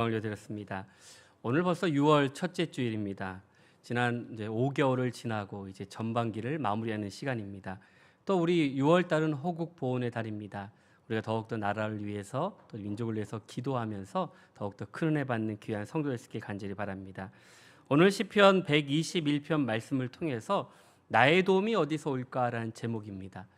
올려드렸습니다. 오늘 벌써 6월 첫째 주일입니다. 지난 이제 5개월을 지나고 이제 전반기를 마무리하는 시간입니다. 또 우리 6월 달은 호국 보훈의 달입니다. 우리가 더욱더 나라를 위해서 또 민족을 위해서 기도하면서 더욱더 큰 은혜 받는 귀한 성도 될 수 있게 간절히 바랍니다. 오늘 시편 121편 말씀을 통해서 나의 도움이 어디서 올까라는 제목입니다.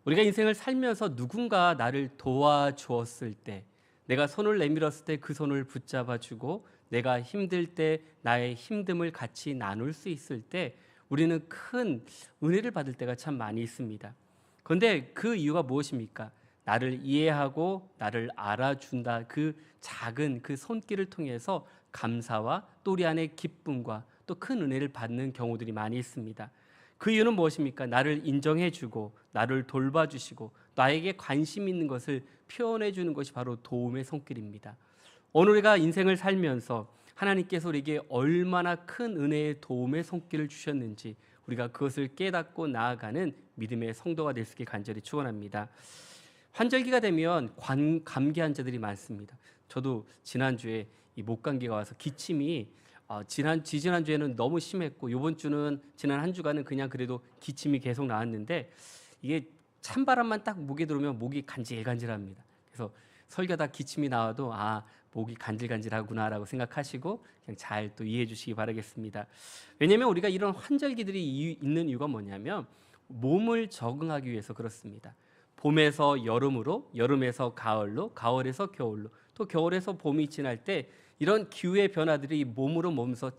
우리가 인생을 살면서 누군가 나를 도와주었을 때, 내가 손을 내밀었을 때 그 손을 붙잡아주고 내가 힘들 때 나의 힘듦을 같이 나눌 수 있을 때 우리는 큰 은혜를 받을 때가 참 많이 있습니다. 그런데 그 이유가 무엇입니까? 나를 이해하고 나를 알아준다, 그 작은 그 손길을 통해서 감사와 또 우리 안에 기쁨과 또 큰 은혜를 받는 경우들이 많이 있습니다. 그 이유는 무엇입니까? 나를 인정해주고 나를 돌봐주시고 나에게 관심 있는 것을 표현해 주는 것이 바로 도움의 손길입니다. 오늘 우리가 인생을 살면서 하나님께서 우리에게 얼마나 큰 은혜의 도움의 손길을 주셨는지 우리가 그것을 깨닫고 나아가는 믿음의 성도가 될 수 있게 간절히 축원합니다. 환절기가 되면 감기 환자들이 많습니다. 저도 지난주에 이 목감기가 와서 기침이 지지난주에는 너무 심했고 이번 주는 지난 한 주간은 그냥 그래도 기침이 계속 나왔는데 이게 찬바람만 딱 목에 들어오면 목이 간질간질합니다. 그래서 설교다 기침이 나와도 목이 간질간질하구나라고 생각하시고 그냥 잘 또 이해해 주시기 바라겠습니다. 왜냐하면 우리가 이런 환절기들이 있는 이유가 뭐냐면 몸을 적응하기 위해서 그렇습니다. 봄에서 여름으로, 여름에서 가을로, 가을에서 겨울로, 또 겨울에서 봄이 지날 때 이런 기후의 변화들이 몸으로 몸서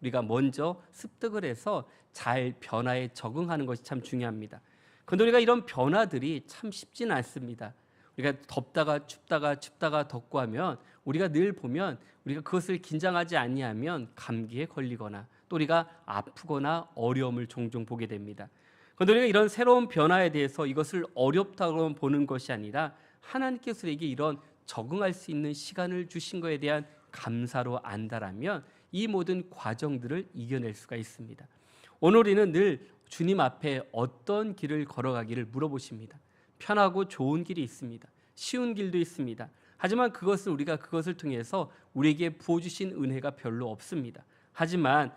우리가 먼저 습득을 해서 잘 변화에 적응하는 것이 참 중요합니다. 그런데 우리가 이런 변화들이 참 쉽지는 않습니다. 우리가 덥다가 춥다가 덥고 하면 우리가 늘 보면 우리가 그것을 긴장하지 아니하면 감기에 걸리거나 또 우리가 아프거나 어려움을 종종 보게 됩니다. 그런데 우리가 이런 새로운 변화에 대해서 이것을 어렵다고 보는 것이 아니라 하나님께서 우리에게 이런 적응할 수 있는 시간을 주신 것에 대한 감사로 안다라면 이 모든 과정들을 이겨낼 수가 있습니다. 오늘 우리는 늘 주님 앞에 어떤 길을 걸어가기를 물어보십니다. 편하고 좋은 길이 있습니다. 쉬운 길도 있습니다. 하지만 우리가 그것을 통해서 우리에게 부어주신 은혜가 별로 없습니다. 하지만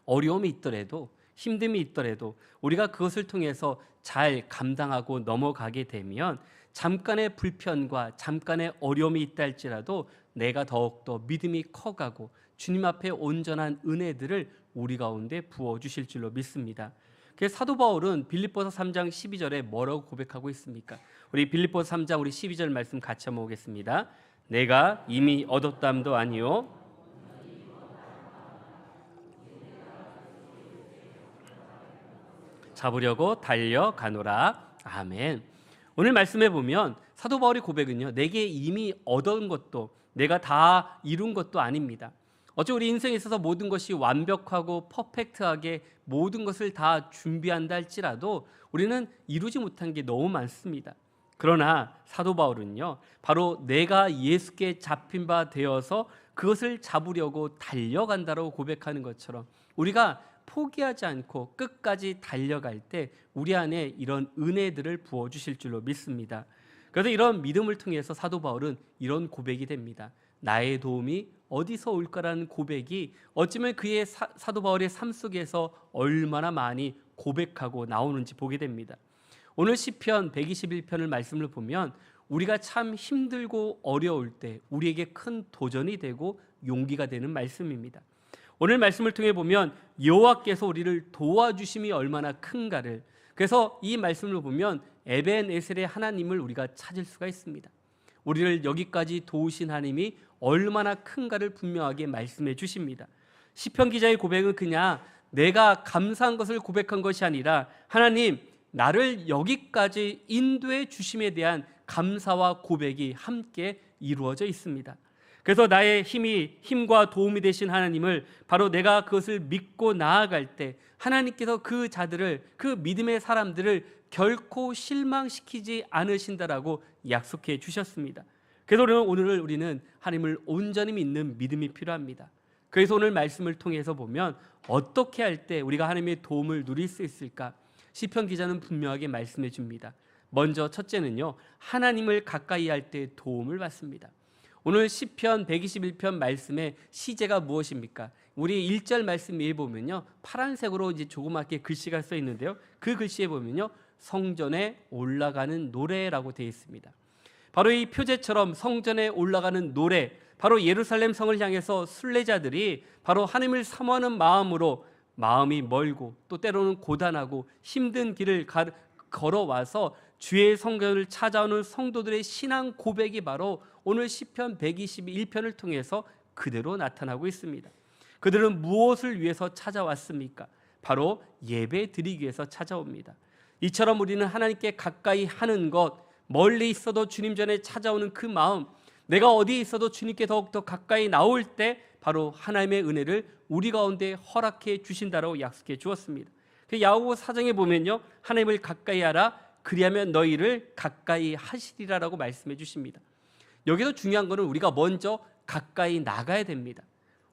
어려움이 있더라도 힘듦이 있더라도 우리가 그것을 통해서 잘 감당하고 넘어가게 되면 잠깐의 불편과 잠깐의 어려움이 있다 할지라도 내가 더욱더 믿음이 커가고 주님 앞에 온전한 은혜들을 우리 가운데 부어주실 줄로 믿습니다. 그래서 사도 바울은 빌립보서 3장 12절에 뭐라고 고백하고 있습니까? 우리 빌립보서 3장 우리 12절 말씀 같이 한번 보겠습니다. 내가 이미 얻었담도 아니요 잡으려고 달려가노라. 아멘. 오늘 말씀해 보면 사도 바울의 고백은요, 내게 이미 얻은 것도 내가 다 이룬 것도 아닙니다. 어째 우리 인생에 있어서 모든 것이 완벽하고 퍼펙트하게 모든 것을 다 준비한다 할지라도 우리는 이루지 못한 게 너무 많습니다. 그러나 사도 바울은요, 바로 내가 예수께 잡힌 바 되어서 그것을 잡으려고 달려간다라고 고백하는 것처럼 우리가 포기하지 않고 끝까지 달려갈 때 우리 안에 이런 은혜들을 부어주실 줄로 믿습니다. 그래서 이런 믿음을 통해서 사도 바울은 이런 고백이 됩니다. 나의 도움이 어디서 올까라는 고백이 어쩌면 그의 사도 바울의 삶 속에서 얼마나 많이 고백하고 나오는지 보게 됩니다. 오늘 시편 121편을 말씀을 보면 우리가 참 힘들고 어려울 때 우리에게 큰 도전이 되고 용기가 되는 말씀입니다. 오늘 말씀을 통해 보면 여호와께서 우리를 도와주심이 얼마나 큰가를, 그래서 이 말씀을 보면 에벤에셀의 하나님을 우리가 찾을 수가 있습니다. 우리를 여기까지 도우신 하나님이 얼마나 큰가를 분명하게 말씀해 주십니다. 시편 기자의 고백은 그냥 내가 감사한 것을 고백한 것이 아니라 하나님 나를 여기까지 인도해 주심에 대한 감사와 고백이 함께 이루어져 있습니다. 그래서 나의 힘과 도움이 되신 하나님을 바로 내가 그것을 믿고 나아갈 때 하나님께서 그 자들을, 그 믿음의 사람들을 결코 실망시키지 않으신다라고 약속해 주셨습니다. 그래서 오늘 우리는 하나님을 온전히 믿는 믿음이 필요합니다. 그래서 오늘 말씀을 통해서 보면 어떻게 할 때 우리가 하나님의 도움을 누릴 수 있을까? 시편 기자는 분명하게 말씀해 줍니다. 먼저 첫째는요, 하나님을 가까이 할 때 도움을 받습니다. 오늘 시편 121편 말씀의 시제가 무엇입니까? 우리 1절 말씀 위에 보면요, 파란색으로 이제 조그맣게 글씨가 써 있는데요, 그 글씨에 보면요, 성전에 올라가는 노래라고 되어 있습니다. 바로 이 표제처럼 성전에 올라가는 노래, 바로 예루살렘 성을 향해서 순례자들이 바로 하나님을 사모하는 마음으로, 마음이 멀고 또 때로는 고단하고 힘든 길을 걸어와서 주의 성전을 찾아오는 성도들의 신앙 고백이 바로 오늘 시편 121편을 통해서 그대로 나타나고 있습니다. 그들은 무엇을 위해서 찾아왔습니까? 바로 예배 드리기 위해서 찾아옵니다. 이처럼 우리는 하나님께 가까이 하는 것, 멀리 있어도 주님 전에 찾아오는 그 마음, 내가 어디에 있어도 주님께 더욱더 가까이 나올 때 바로 하나님의 은혜를 우리 가운데 허락해 주신다라고 약속해 주었습니다. 그 야고보 4장에 보면요, 하나님을 가까이 하라, 그리하면 너희를 가까이 하시리라라고 말씀해 주십니다. 여기서 중요한 것은 우리가 먼저 가까이 나가야 됩니다.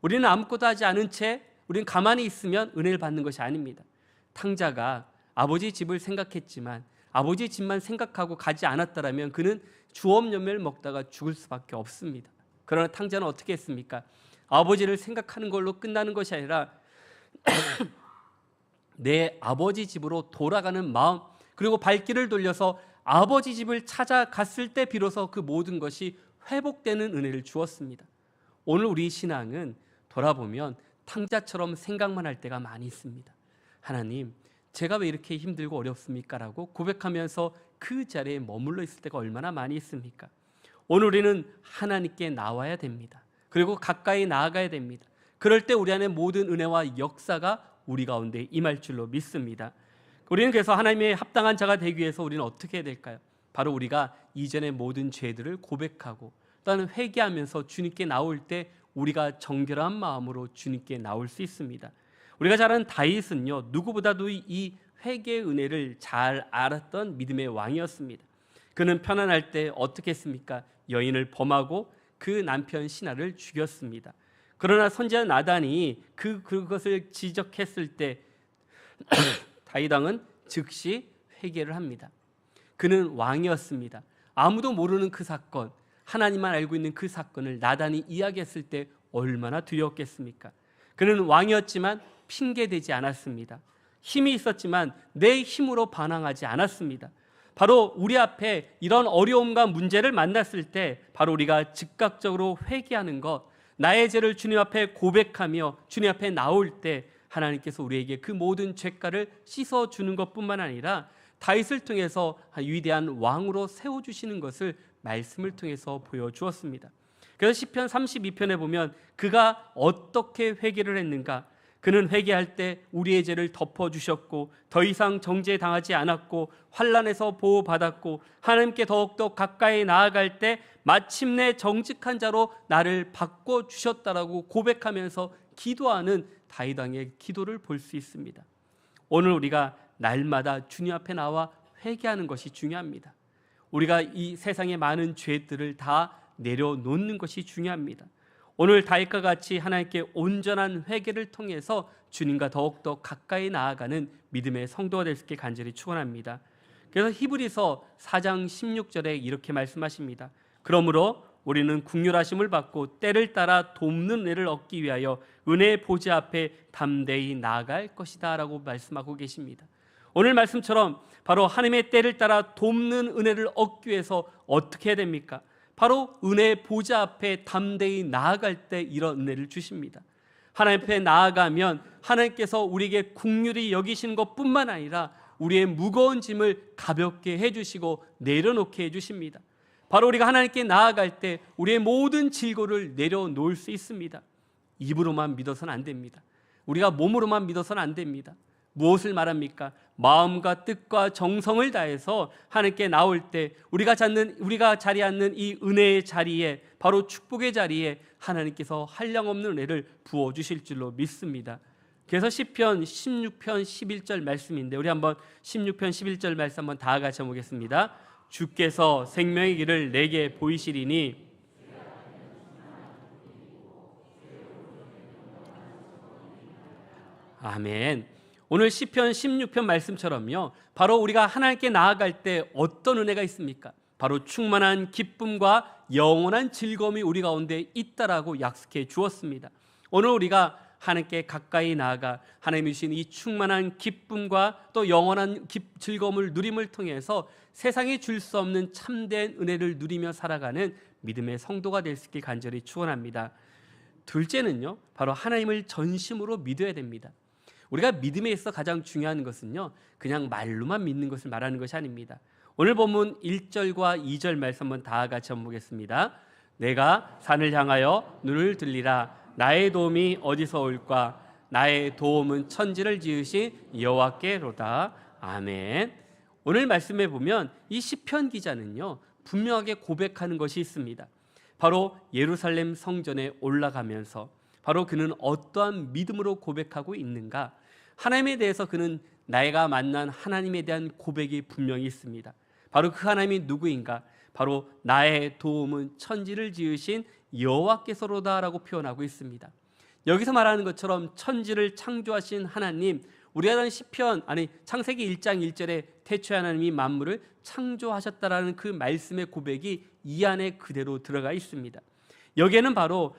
우리는 아무것도 하지 않은 채 우리는 가만히 있으면 은혜를 받는 것이 아닙니다. 탕자가 아버지 집을 생각했지만 아버지 집만 생각하고 가지 않았다면 그는 주업열매를 먹다가 죽을 수밖에 없습니다. 그러나 탕자는 어떻게 했습니까? 아버지를 생각하는 걸로 끝나는 것이 아니라 내 아버지 집으로 돌아가는 마음, 그리고 발길을 돌려서 아버지 집을 찾아갔을 때 비로소 그 모든 것이 회복되는 은혜를 주었습니다. 오늘 우리 신앙은 돌아보면 탕자처럼 생각만 할 때가 많이 있습니다. 하나님, 제가 왜 이렇게 힘들고 어렵습니까? 라고 고백하면서 그 자리에 머물러 있을 때가 얼마나 많이 있습니까? 오늘 우리는 하나님께 나와야 됩니다. 그리고 가까이 나아가야 됩니다. 그럴 때 우리 안에 모든 은혜와 역사가 우리 가운데 임할 줄로 믿습니다. 우리는 그래서 하나님의 합당한 자가 되기 위해서 우리는 어떻게 해야 될까요? 바로 우리가 이전의 모든 죄들을 고백하고 또는 회개하면서 주님께 나올 때 우리가 정결한 마음으로 주님께 나올 수 있습니다. 우리가 잘 아는 다윗은요, 누구보다도 이 회개의 은혜를 잘 알았던 믿음의 왕이었습니다. 그는 편안할 때 어떻게 했습니까? 여인을 범하고 그 남편 시나를 죽였습니다. 그러나 선지자 나단이 그것을 지적했을 때 다윗 왕은 즉시 회개를 합니다. 그는 왕이었습니다. 아무도 모르는 그 사건, 하나님만 알고 있는 그 사건을 나단이 이야기했을 때 얼마나 두려웠겠습니까? 그는 왕이었지만 핑계대지 않았습니다. 힘이 있었지만 내 힘으로 반항하지 않았습니다. 바로 우리 앞에 이런 어려움과 문제를 만났을 때 바로 우리가 즉각적으로 회개하는 것, 나의 죄를 주님 앞에 고백하며 주님 앞에 나올 때 하나님께서 우리에게 그 모든 죄가를 씻어주는 것뿐만 아니라 다윗을 통해서 위대한 왕으로 세워주시는 것을 말씀을 통해서 보여주었습니다. 그래서 시편 32편에 보면 그가 어떻게 회개를 했는가? 그는 회개할 때 우리의 죄를 덮어주셨고 더 이상 정죄당하지 않았고 환난에서 보호받았고 하나님께 더욱더 가까이 나아갈 때 마침내 정직한 자로 나를 바꿔주셨다라고 고백하면서 기도하는 다윗 왕의 기도를 볼 수 있습니다. 오늘 우리가 날마다 주님 앞에 나와 회개하는 것이 중요합니다. 우리가 이 세상의 많은 죄들을 다 내려놓는 것이 중요합니다. 오늘 다윗과 같이 하나님께 온전한 회개를 통해서 주님과 더욱더 가까이 나아가는 믿음의 성도가 될 수 있게 간절히 축원합니다. 그래서 히브리서 4장 16절에 이렇게 말씀하십니다. 그러므로 우리는 긍휼하심을 받고 때를 따라 돕는 은혜를 얻기 위하여 은혜의 보좌 앞에 담대히 나아갈 것이다 라고 말씀하고 계십니다. 오늘 말씀처럼 바로 하나님의 때를 따라 돕는 은혜를 얻기 위해서 어떻게 해야 됩니까? 바로 은혜의 보좌 앞에 담대히 나아갈 때 이런 은혜를 주십니다. 하나님 앞에 나아가면 하나님께서 우리에게 긍휼히 여기시는 것뿐만 아니라 우리의 무거운 짐을 가볍게 해주시고 내려놓게 해주십니다. 바로 우리가 하나님께 나아갈 때 우리의 모든 질고를 내려놓을 수 있습니다. 입으로만 믿어서는 안 됩니다. 우리가 몸으로만 믿어서는 안 됩니다. 무엇을 말합니까? 마음과 뜻과 정성을 다해서 하나님께 나올 때 우리가 자리 앉는 이 은혜의 자리에, 바로 축복의 자리에 하나님께서 한량없는 은혜를 부어주실 줄로 믿습니다. 그래서 시편 16편 11절 말씀인데 우리 한번 16편 11절 말씀 한번 다 같이 보겠습니다. 주께서 생명의 길을 내게 보이시리니 아멘. 오늘 시편 16편 말씀처럼요, 바로 우리가 하나님께 나아갈 때 어떤 은혜가 있습니까? 바로 충만한 기쁨과 영원한 즐거움이 우리 가운데 있다라고 약속해 주었습니다. 오늘 우리가 하나님께 가까이 나아가 하나님이 주신 이 충만한 기쁨과 또 영원한 즐거움을 누림을 통해서 세상이 줄 수 없는 참된 은혜를 누리며 살아가는 믿음의 성도가 될 수 있길 간절히 축원합니다. 둘째는요, 바로 하나님을 전심으로 믿어야 됩니다. 우리가 믿음에 있어 가장 중요한 것은요, 그냥 말로만 믿는 것을 말하는 것이 아닙니다. 오늘 본문 1절과 2절 말씀 한번 다 같이 한번 보겠습니다. 내가 산을 향하여 눈을 들리라. 나의 도움이 어디서 올까? 나의 도움은 천지를 지으신 여호와께로다. 아멘. 오늘 말씀에 보면 이 시편 기자는요, 분명하게 고백하는 것이 있습니다. 바로 예루살렘 성전에 올라가면서 바로 그는 어떠한 믿음으로 고백하고 있는가? 하나님에 대해서 그는 내가 만난 하나님에 대한 고백이 분명히 있습니다. 바로 그 하나님이 누구인가? 바로 나의 도움은 천지를 지으신 여호와께서로다라고 표현하고 있습니다. 여기서 말하는 것처럼 천지를 창조하신 하나님, 우리가 단 시편 창세기 1장 1절에 태초에 하나님이 만물을 창조하셨다라는 그 말씀의 고백이 이 안에 그대로 들어가 있습니다. 여기에는 바로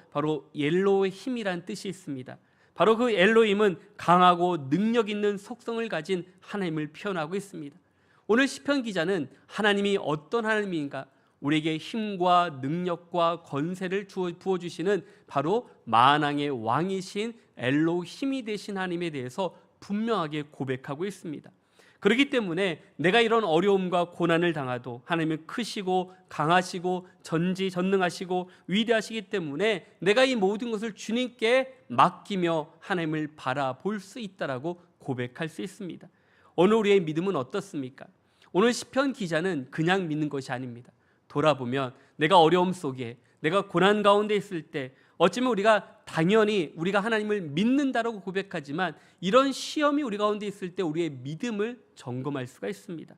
엘로힘이란 뜻이 있습니다. 바로 그 엘로힘은 강하고 능력 있는 속성을 가진 하나님을 표현하고 있습니다. 오늘 시편 기자는 하나님이 어떤 하나님인가? 우리에게 힘과 능력과 권세를 부어주시는 바로 만왕의 왕이신 엘로힘이 되신 하나님에 대해서 분명하게 고백하고 있습니다. 그렇기 때문에 내가 이런 어려움과 고난을 당하도 하나님은 크시고 강하시고 전지전능하시고 위대하시기 때문에 내가 이 모든 것을 주님께 맡기며 하나님을 바라볼 수 있다라고 고백할 수 있습니다. 오늘 우리의 믿음은 어떻습니까? 오늘 시편 기자는 그냥 믿는 것이 아닙니다. 돌아보면 내가 어려움 속에, 내가 고난 가운데 있을 때 어쩌면 우리가 하나님을 믿는다라고 고백하지만 이런 시험이 우리 가운데 있을 때 우리의 믿음을 점검할 수가 있습니다.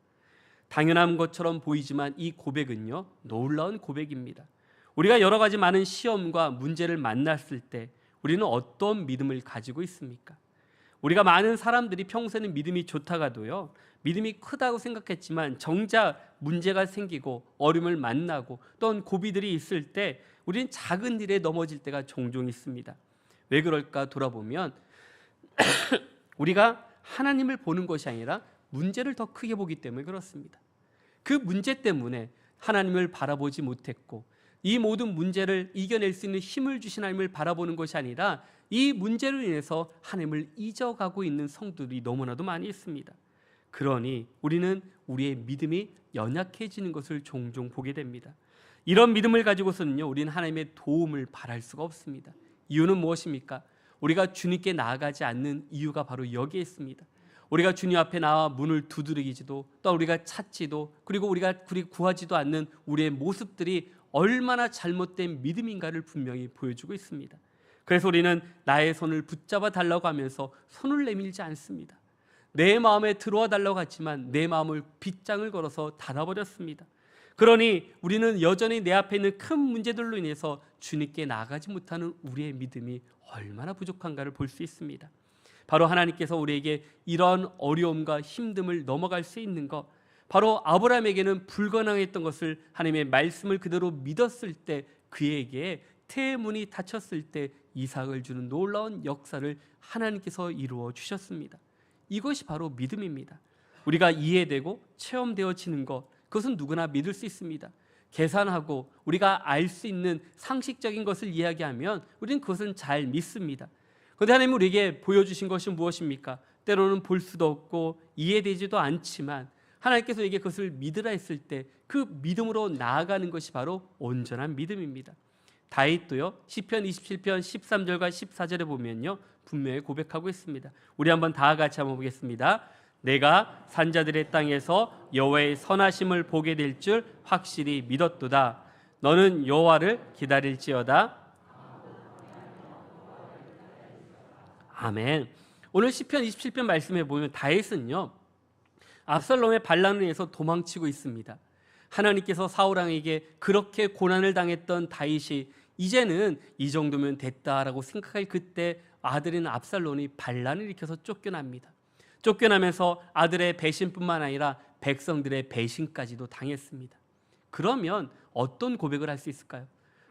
당연한 것처럼 보이지만 이 고백은요, 놀라운 고백입니다. 우리가 여러 가지 많은 시험과 문제를 만났을 때 우리는 어떤 믿음을 가지고 있습니까? 우리가 많은 사람들이 평소에는 믿음이 좋다가도요, 믿음이 크다고 생각했지만 정작 문제가 생기고 어려움을 만나고 또는 고비들이 있을 때 우리는 작은 일에 넘어질 때가 종종 있습니다. 왜 그럴까 돌아보면 우리가 하나님을 보는 것이 아니라 문제를 더 크게 보기 때문에 그렇습니다. 그 문제 때문에 하나님을 바라보지 못했고 이 모든 문제를 이겨낼 수 있는 힘을 주신 하나님을 바라보는 것이 아니라 이 문제로 인해서 하나님을 잊어가고 있는 성도들이 너무나도 많이 있습니다. 그러니 우리는 우리의 믿음이 연약해지는 것을 종종 보게 됩니다. 이런 믿음을 가지고서는요, 우리는 하나님의 도움을 바랄 수가 없습니다. 이유는 무엇입니까? 우리가 주님께 나아가지 않는 이유가 바로 여기에 있습니다. 우리가 주님 앞에 나와 문을 두드리기지도 또 우리가 찾지도 그리고 우리가 구하지도 않는 우리의 모습들이 얼마나 잘못된 믿음인가를 분명히 보여주고 있습니다. 그래서 우리는 나의 손을 붙잡아 달라고 하면서 손을 내밀지 않습니다. 내 마음에 들어와 달라고 하지만 내 마음을 빗장을 걸어서 닫아버렸습니다. 그러니 우리는 여전히 내 앞에 있는 큰 문제들로 인해서 주님께 나아가지 못하는 우리의 믿음이 얼마나 부족한가를 볼 수 있습니다. 바로 하나님께서 우리에게 이런 어려움과 힘듦을 넘어갈 수 있는 것, 바로 아브라함에게는 불가능했던 것을 하나님의 말씀을 그대로 믿었을 때 그에게 태의 문이 닫혔을 때 이삭을 주는 놀라운 역사를 하나님께서 이루어 주셨습니다. 이것이 바로 믿음입니다. 우리가 이해되고 체험되어지는 것, 그것은 누구나 믿을 수 있습니다. 계산하고 우리가 알 수 있는 상식적인 것을 이야기하면 우리는 그것은 잘 믿습니다. 그런데 하나님은 우리에게 보여주신 것이 무엇입니까? 때로는 볼 수도 없고 이해되지도 않지만 하나님께서 우리에게 그것을 믿으라 했을 때 그 믿음으로 나아가는 것이 바로 온전한 믿음입니다. 다윗도요, 시편 27편 13절과 14절에 보면요, 분명히 고백하고 있습니다. 우리 한번 다 같이 한번 보겠습니다. 내가 산자들의 땅에서 여호와의 선하심을 보게 될 줄 확실히 믿었도다. 너는 여호와를 기다릴지어다. 아멘. 오늘 시편 27편 말씀에 보면 다윗은요, 압살롬의 반란을 인해서 도망치고 있습니다. 하나님께서 사울 왕에게 그렇게 고난을 당했던 다윗이 이제는 이 정도면 됐다라고 생각할 그때 아들인 압살롬이 반란을 일으켜서 쫓겨납니다. 쫓겨나면서 아들의 배신뿐만 아니라 백성들의 배신까지도 당했습니다. 그러면 어떤 고백을 할 수 있을까요?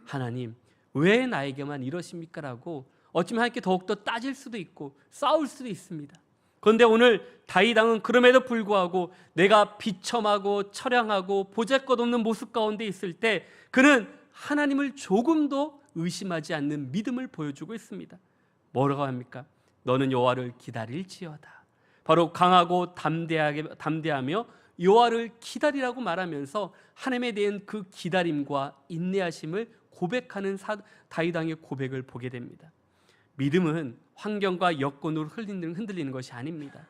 하나님, 왜 나에게만 이러십니까? 라고 어쩌면 하나님께 더욱더 따질 수도 있고 싸울 수도 있습니다. 그런데 오늘 다윗 왕은 그럼에도 불구하고 내가 비참하고 처량하고 보잘것없는 모습 가운데 있을 때 그는 하나님을 조금도 의심하지 않는 믿음을 보여주고 있습니다. 뭐라고 합니까? 너는 여호와를 기다릴지어다. 바로 강하고 담대하며 여호와를 기다리라고 말하면서 하나님에 대한 그 기다림과 인내하심을 고백하는 다윗 왕의 고백을 보게 됩니다. 믿음은 환경과 여건으로 흔들리는 것이 아닙니다.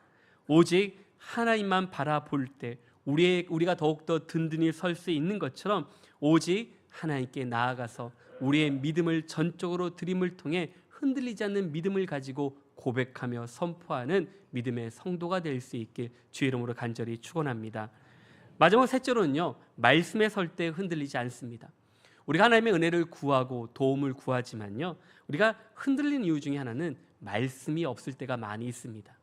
오직 하나님만 바라볼 때 우리가 더욱더 든든히 설 수 있는 것처럼 오직 하나님께 나아가서 우리의 믿음을 전적으로 드림을 통해 흔들리지 않는 믿음을 가지고 고백하며 선포하는 믿음의 성도가 될 수 있길 주의 이름으로 간절히 축원합니다. 마지막 셋째로는요, 말씀에 설 때 흔들리지 않습니다. 우리가 하나님의 은혜를 구하고 도움을 구하지만요, 우리가 흔들리는 이유 중에 하나는 말씀이 없을 때가 많이 있습니다.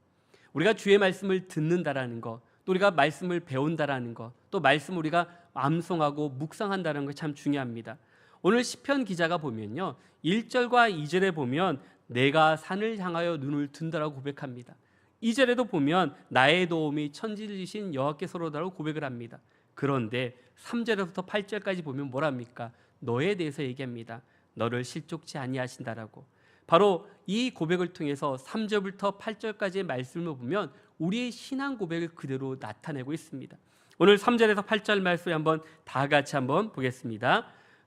우리가 주의 말씀을 듣는다라는 것, 또 우리가 말씀을 배운다라는 것, 또 말씀을 우리가 암송하고 묵상한다는 것 참 중요합니다. 오늘 시편 기자가 보면요, 1절과 2절에 보면 내가 산을 향하여 눈을 든다라고 고백합니다. 2절에도 보면 나의 도움이 천지이신 여호와께서로다라고 고백을 합니다. 그런데 3절에서부터 8절까지 보면 뭐랍니까? 너에 대해서 얘기합니다. 너를 실족치 아니하신다라고. 바로 이 고백을 통해서 3절부터 8절까지의 말씀을 보면 우리의 신앙 고백을 그대로 나타내고 있습니다. 오늘 3절에서 8절 말씀을 한번 다 같이 한번 보겠습니다.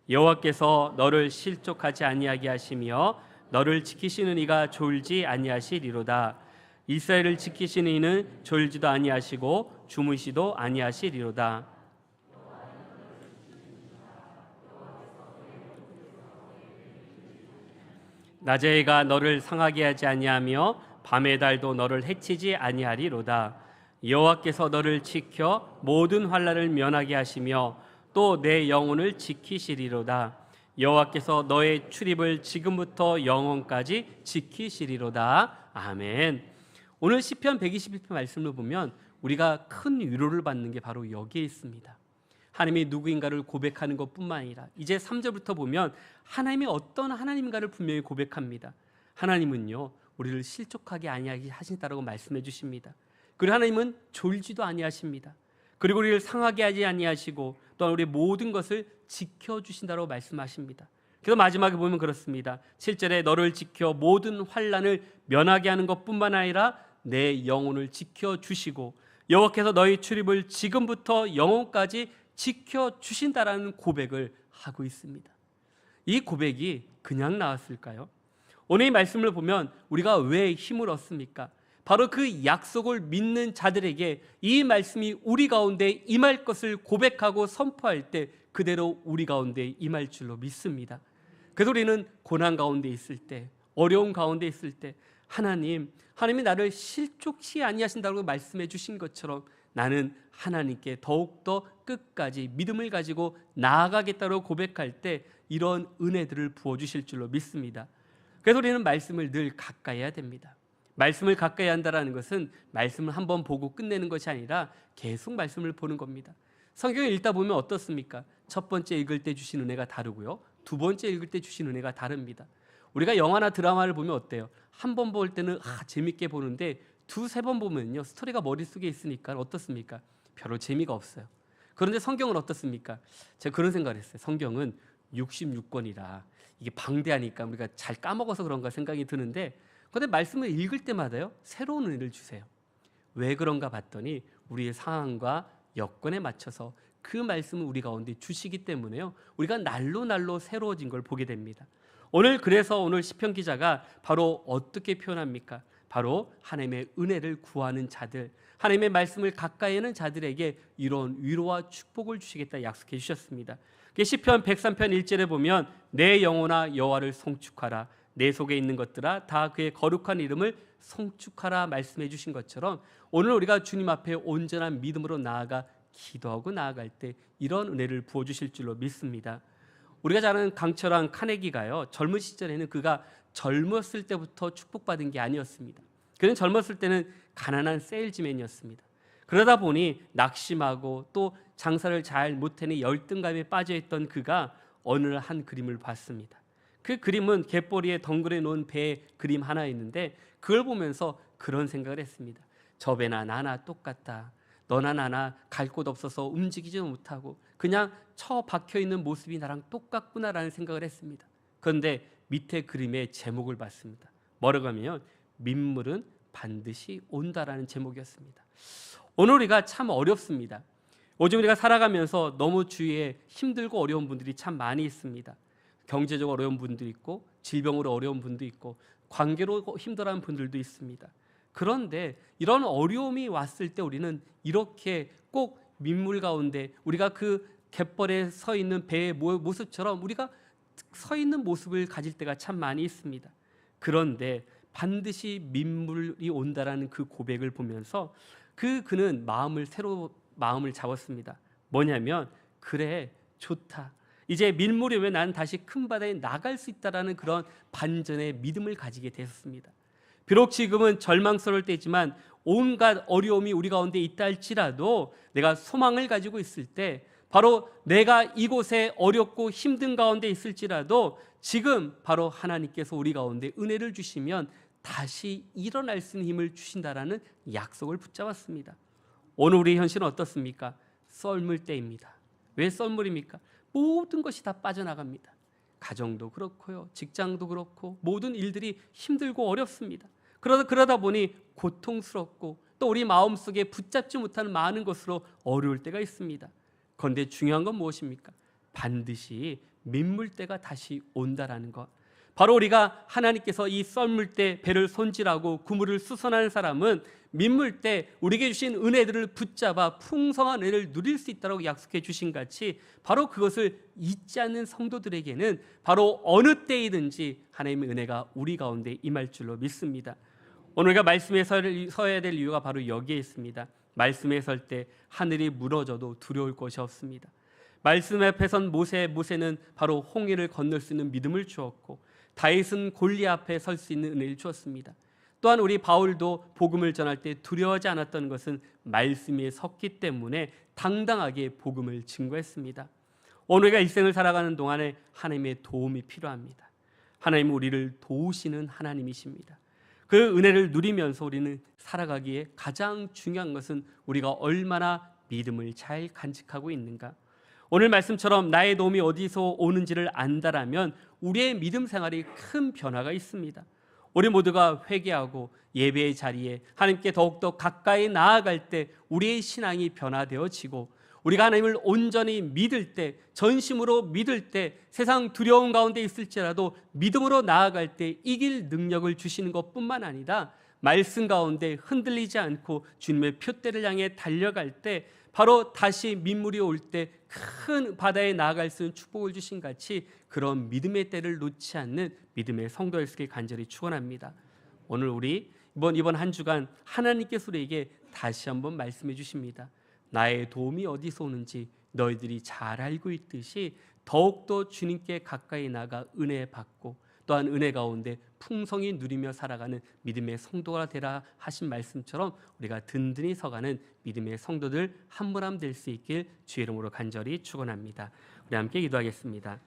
여호와께서 너를 실족하지 아니하게 하시며 너를 지키시는 이가 졸지 아니하시리로다. 이스라엘을 지키시는 이는 졸지도 아니하시고 주무시도 아니하시리로다. 낮의 해가 너를 상하게 하지 아니하며 밤의 달도 너를 해치지 아니하리로다. 여호와께서 너를 지켜 모든 환난을 면하게 하시며 또 내 영혼을 지키시리로다. 여호와께서 너의 출입을 지금부터 영원까지 지키시리로다. 아멘. 오늘 시편 121편 말씀을 보면 우리가 큰 위로를 받는 게 바로 여기에 있습니다. 하나님이 누구인가를 고백하는 것뿐만 아니라 이제 3절부터 보면 하나님이 어떤 하나님인가를 분명히 고백합니다. 하나님은요, 우리를 실족하게 아니하게 하신다라고 말씀해 주십니다. 그리고 하나님은 졸지도 아니하십니다. 그리고 우리를 상하게 하지 아니하시고 또한 우리 모든 것을 지켜주신다라고 말씀하십니다. 그래서 마지막에 보면 그렇습니다. 7절에 너를 지켜 모든 환난을 면하게 하는 것뿐만 아니라 내 영혼을 지켜주시고 여호와께서 너희 출입을 지금부터 영혼까지 지켜주신다라는 고백을 하고 있습니다. 이 고백이 그냥 나왔을까요? 오늘 이 말씀을 보면 우리가 왜 힘을 얻습니까? 바로 그 약속을 믿는 자들에게 이 말씀이 우리 가운데 임할 것을 고백하고 선포할 때 그대로 우리 가운데 임할 줄로 믿습니다. 그래서 우리는 고난 가운데 있을 때, 어려움 가운데 있을 때 하나님이 나를 실족치 아니하신다고 말씀해 주신 것처럼 나는 하나님께 더욱더 끝까지 믿음을 가지고 나아가겠다고 고백할 때 이런 은혜들을 부어주실 줄로 믿습니다. 그래서 우리는 말씀을 늘 가까이 해야 됩니다. 말씀을 가까이 한다는 것은 말씀을 한번 보고 끝내는 것이 아니라 계속 말씀을 보는 겁니다. 성경을 읽다 보면 어떻습니까? 첫 번째 읽을 때 주신 은혜가 다르고요, 두 번째 읽을 때 주신 은혜가 다릅니다. 우리가 영화나 드라마를 보면 어때요? 한 번 볼 때는 재밌게 보는데 두세 번 보면요, 스토리가 머릿속에 있으니까 어떻습니까? 별로 재미가 없어요. 그런데 성경은 어떻습니까? 제가 그런 생각을 했어요. 성경은 66권이라 이게 방대하니까 우리가 잘 까먹어서 그런가 생각이 드는데, 그런데 말씀을 읽을 때마다요, 새로운 은혜를 주세요. 왜 그런가 봤더니 우리의 상황과 여건에 맞춰서 그 말씀을 우리 가운데 주시기 때문에요, 우리가 날로 새로워진 걸 보게 됩니다. 그래서 오늘 시편 기자가 바로 어떻게 표현합니까? 바로 하나님의 은혜를 구하는 자들, 하나님의 말씀을 가까이 하는 자들에게 이런 위로와 축복을 주시겠다 약속해 주셨습니다. 시편 103편 1절에 보면 내 영혼아 여호와를 송축하라, 내 속에 있는 것들아 다 그의 거룩한 이름을 송축하라 말씀해 주신 것처럼 오늘 우리가 주님 앞에 온전한 믿음으로 나아가 기도하고 나아갈 때 이런 은혜를 부어주실 줄로 믿습니다. 우리가 잘 아는 강철왕 카네기가요, 젊은 시절에는 그가 젊었을 때부터 축복받은 게 아니었습니다. 그는 젊었을 때는 가난한 세일즈맨이었습니다. 그러다 보니 낙심하고 또 장사를 잘 못해내 열등감에 빠져있던 그가 어느 날 한 그림을 봤습니다. 그 그림은 갯벌위에 덩그레 놓은 배 그림 하나 있는데 그걸 보면서 그런 생각을 했습니다. 저 배나 나나 똑같다. 너나 나나 갈 곳 없어서 움직이지도 못하고 그냥 처박혀 있는 모습이 나랑 똑같구나라는 생각을 했습니다. 그런데 밑에 그림의 제목을 봤습니다. 뭐라고 하면 민물은 반드시 온다라는 제목이었습니다. 오늘 우리가 참 어렵습니다. 요즘 우리가 살아가면서 너무 주위에 힘들고 어려운 분들이 참 많이 있습니다. 경제적으로 어려운 분도 있고 질병으로 어려운 분도 있고 관계로 힘들어하는 분들도 있습니다. 그런데 이런 어려움이 왔을 때 우리는 이렇게 꼭 민물 가운데 우리가 그 갯벌에 서 있는 배의 모습처럼 우리가 서 있는 모습을 가질 때가 참 많이 있습니다. 그런데 반드시 민물이 온다라는 그 고백을 보면서 그는 마음을 잡았습니다. 뭐냐면 그래 좋다. 이제 민물이 오면 난 다시 큰 바다에 나갈 수 있다라는 그런 반전의 믿음을 가지게 되었습니다. 비록 지금은 절망스러울 때지만 온갖 어려움이 우리 가운데 있다 할지라도 내가 소망을 가지고 있을 때 바로 내가 이곳에 어렵고 힘든 가운데 있을지라도 지금 바로 하나님께서 우리 가운데 은혜를 주시면 다시 일어날 수 있는 힘을 주신다라는 약속을 붙잡았습니다. 오늘 우리의 현실은 어떻습니까? 썰물 때입니다. 왜 썰물입니까? 모든 것이 다 빠져나갑니다. 가정도 그렇고요, 직장도 그렇고 모든 일들이 힘들고 어렵습니다. 그러다 보니 고통스럽고 또 우리 마음속에 붙잡지 못하는 많은 것으로 어려울 때가 있습니다. 그런데 중요한 건 무엇입니까? 반드시 민물때가 다시 온다라는 것. 바로 우리가 하나님께서 이 썰물때 배를 손질하고 그물을 수선하는 사람은 민물때 우리에게 주신 은혜들을 붙잡아 풍성한 은혜를 누릴 수 있다고 약속해 주신 같이 바로 그것을 잊지 않는 성도들에게는 바로 어느 때이든지 하나님의 은혜가 우리 가운데 임할 줄로 믿습니다. 오늘 우리가 말씀에 서야 될 이유가 바로 여기에 있습니다. 말씀에 설 때 하늘이 무너져도 두려울 것이 없습니다. 말씀 앞에 선 모세는 바로 홍해를 건널 수 있는 믿음을 주었고 다윗은 골리앗 앞에 설 수 있는 은혜를 주었습니다. 또한 우리 바울도 복음을 전할 때 두려워하지 않았던 것은 말씀에 섰기 때문에 당당하게 복음을 증거했습니다. 오늘 우리가 일생을 살아가는 동안에 하나님의 도움이 필요합니다. 하나님은 우리를 도우시는 하나님이십니다. 그 은혜를 누리면서 우리는 살아가기에 가장 중요한 것은 우리가 얼마나 믿음을 잘 간직하고 있는가. 오늘 말씀처럼 나의 도움이 어디서 오는지를 안다라면 우리의 믿음 생활이 큰 변화가 있습니다. 우리 모두가 회개하고 예배의 자리에 하나님께 더욱더 가까이 나아갈 때 우리의 신앙이 변화되어지고 우리가 하나님을 온전히 믿을 때, 전심으로 믿을 때 세상 두려움 가운데 있을지라도 믿음으로 나아갈 때 이길 능력을 주시는 것뿐만 아니라 말씀 가운데 흔들리지 않고 주님의 표대를 향해 달려갈 때 바로 다시 민물이 올 때 큰 바다에 나아갈 수 있는 축복을 주신 같이 그런 믿음의 때를 놓지 않는 믿음의 성도일 수 있게 간절히 축원합니다. 오늘 우리 이번 한 주간 하나님께서 우리에게 다시 한번 말씀해 주십니다. 나의 도움이 어디서 오는지 너희들이 잘 알고 있듯이 더욱더 주님께 가까이 나가 은혜 받고 또한 은혜 가운데 풍성히 누리며 살아가는 믿음의 성도가 되라 하신 말씀처럼 우리가 든든히 서가는 믿음의 성도들 한 분 한 분 될 수 있길 주의 이름으로 간절히 축원합니다. 우리 함께 기도하겠습니다.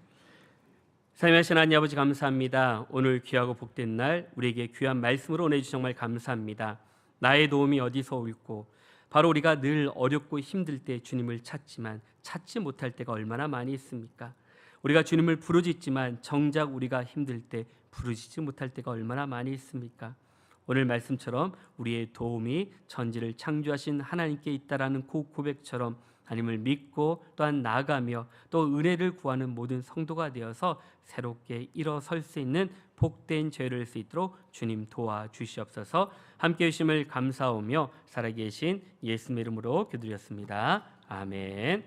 살며신 하나님 아버지 감사합니다. 오늘 귀하고 복된 날 우리에게 귀한 말씀으로 보내주셔서 정말 감사합니다. 나의 도움이 어디서 올고 바로 우리가 늘 어렵고 힘들 때 주님을 찾지만 찾지 못할 때가 얼마나 많이 있습니까? 우리가 주님을 부르짖지만 정작 우리가 힘들 때 부르짖지 못할 때가 얼마나 많이 있습니까? 오늘 말씀처럼 우리의 도움이 전지를 창조하신 하나님께 있다라는 고백처럼 하나님을 믿고 또한 나아가며 또 은혜를 구하는 모든 성도가 되어서 새롭게 일어설 수 있는 복된 죄를 할 수 있도록 주님 도와주시옵소서. 함께 해주심을 감사하며 살아계신 예수님의 이름으로 기도드렸습니다. 아멘.